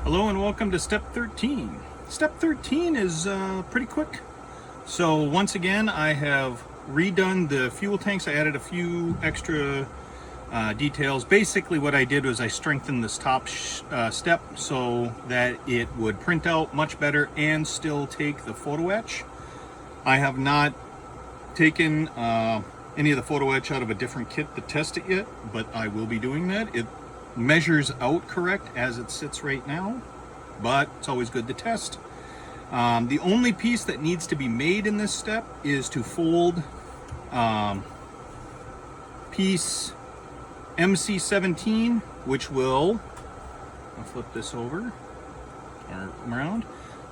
Hello and welcome to step 13. Step 13 is pretty quick. So once again, I have redone the fuel tanks. I added a few extra details. Basically what I did was I strengthened this top step so that it would print out much better and still take the photo etch. I have not taken any of the photo etch out of a different kit to test it yet, but I will be doing that. It measures out correct as it sits right now, but it's always good to test. The only piece that needs to be made in this step is to fold piece MC17, which will, I'll flip this over or around.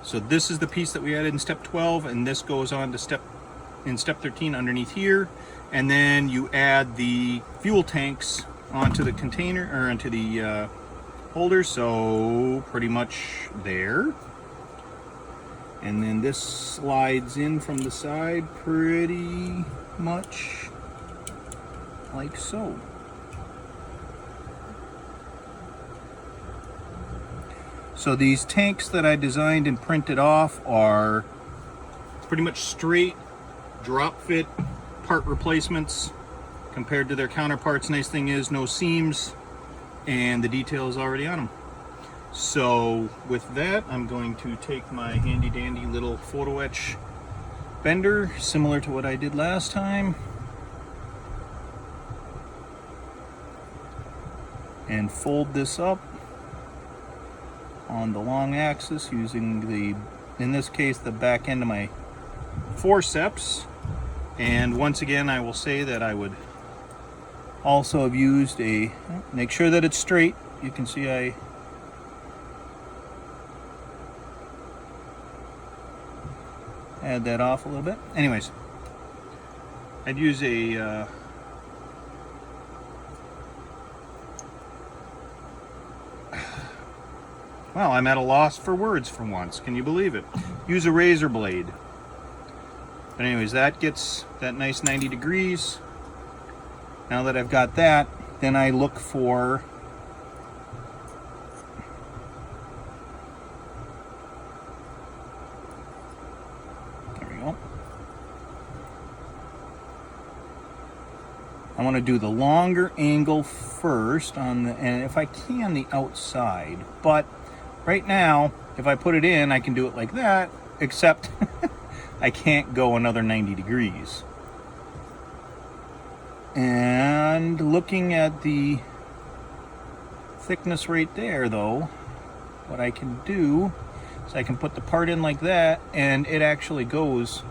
So this is the piece that we added in step 12, and this goes on to step 13 underneath here. And then you add the fuel tanks onto the container, or onto the holder, so pretty much there. And then this slides in from the side pretty much like so. So these tanks that I designed and printed off are pretty much straight drop fit part replacements compared to their counterparts. Nice thing is no seams and the detail is already on them. So with that, I'm going to take my handy dandy little photo etch bender, similar to what I did last time, and fold this up on the long axis using the, in this case, the back end of my forceps. And once again, I will say that I would also have used make sure that it's straight. You can see I add that off a little bit. Anyways, I'd use a well, I'm at a loss for words for once. Can you believe it? Use a razor blade. But anyways, that gets that nice 90 degrees. Now that I've got that, then I look for there we go. I want to do the longer angle first on the, and if I can, the outside. But right now, if I put it in, I can do it like that, except I can't go another 90 degrees. And looking at the thickness right there, though, what I can do is I can put the part in like that, and it actually goes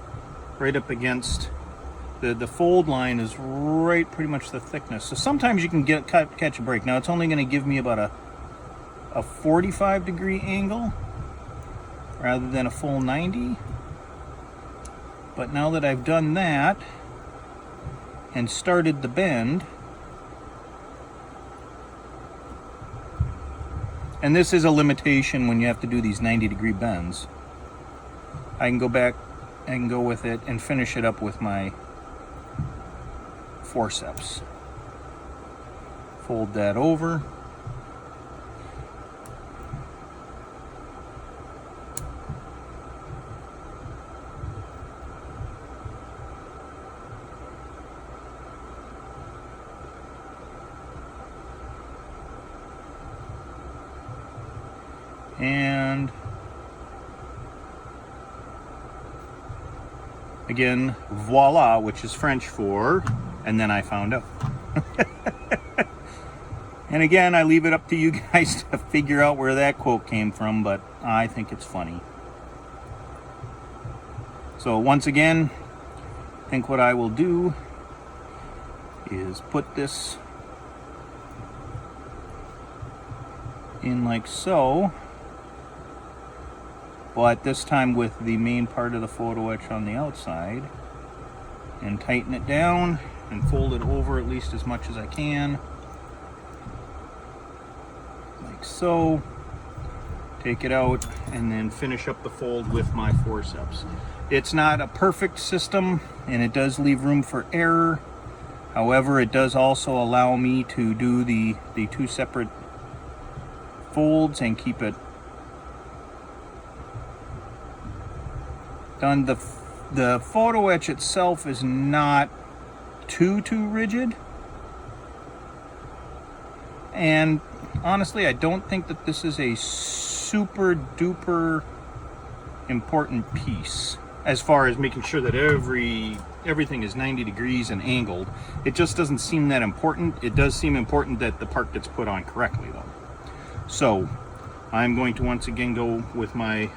right up against the fold line is right pretty much the thickness. So sometimes you can catch a break. Now it's only going to give me about a 45 degree angle rather than a full 90. But now that I've done that and started the bend, and this is a limitation when you have to do these 90 degree bends, I can go back and go with it and finish it up with my forceps. Fold that over. And again, voila, which is French for, and then I found out. And again, I leave it up to you guys to figure out where that quote came from, but I think it's funny. So once again, I think what I will do is put this in like so, but this time with the main part of the photo etch on the outside, and tighten it down and fold it over at least as much as I can, like so. Take it out and then finish up the fold with my forceps. It's not a perfect system and it does leave room for error. However, it does also allow me to do the two separate folds and keep it done. The photo etch itself is not too rigid, and honestly I don't think that this is a super duper important piece as far as making sure that everything is 90 degrees and angled. It just doesn't seem that important. It does seem important that the part gets put on correctly though. So I'm going to once again go with my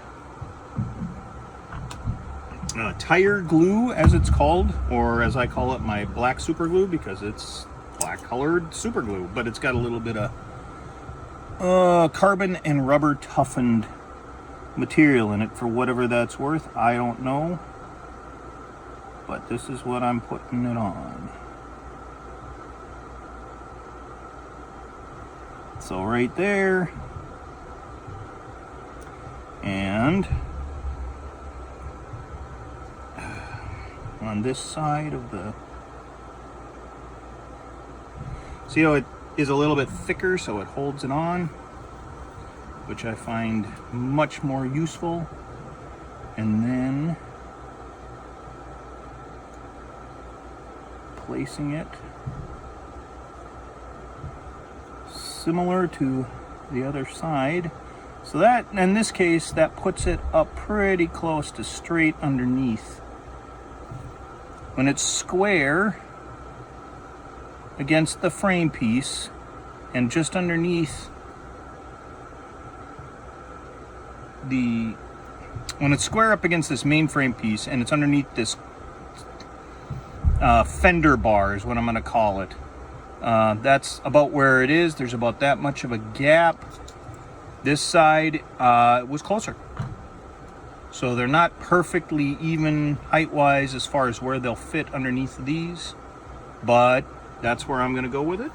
tire glue, as it's called, or as I call it, my black super glue, because it's black colored super glue, but it's got a little bit of carbon and rubber toughened material in it for whatever that's worth. I don't know, but this is what I'm putting it on. So right there, and on this side of the, see how it is a little bit thicker, so it holds it on, which I find much more useful. And then placing it similar to the other side, so that in this case that puts it up pretty close to straight underneath. When it's square against the frame piece and just underneath when it's square up against this main frame piece and it's underneath this fender bar is what I'm going to call it. That's about where it is. There's about that much of a gap. This side was closer. So they're not perfectly even height-wise as far as where they'll fit underneath these, but that's where I'm going to go with it.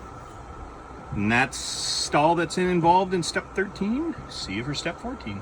And that's all that's involved in step 13. See you for step 14.